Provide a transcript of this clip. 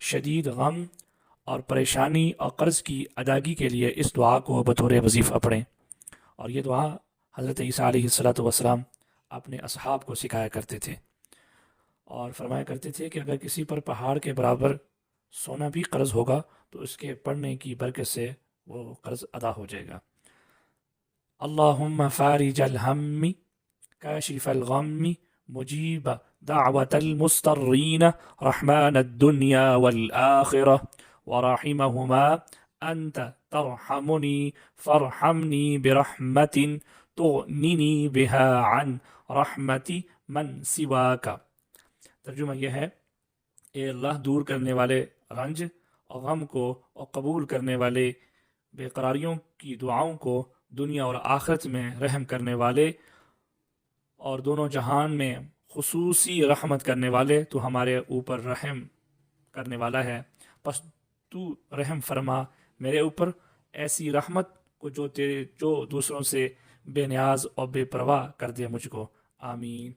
شدید غم اور پریشانی اور قرض کی ادائیگی کے لیے اس دعا کو بطور وظیفہ پڑھیں۔ اور یہ دعا حضرت عیسیٰ علیہ الصلوۃ والسلام اپنے اصحاب کو سکھایا کرتے تھے، اور فرمایا کرتے تھے کہ اگر کسی پر پہاڑ کے برابر سونا بھی قرض ہوگا تو اس کے پڑھنے کی برکت سے وہ قرض ادا ہو جائے گا۔ اللہم فارج الہم کاشف الغم مجیب دعوت المضطرین رحمن الدنیا والآخرہ ورحمہما انت ترحمنی فارحمنی برحمت تغنینی بہا عن رحمت من سواک۔ ترجمہ یہ ہے، اے اللہ دور کرنے والے رنج اور غم کو اور قبول کرنے والے بے قراریوں کی دعاؤں کو، دنیا اور آخرت میں رحم کرنے والے اور دونوں جہان میں خصوصی رحمت کرنے والے، تو ہمارے اوپر رحم کرنے والا ہے، پس تو رحم فرما میرے اوپر ایسی رحمت کو جو دوسروں سے بے نیاز اور بے پرواہ کر دے مجھ کو۔ آمین۔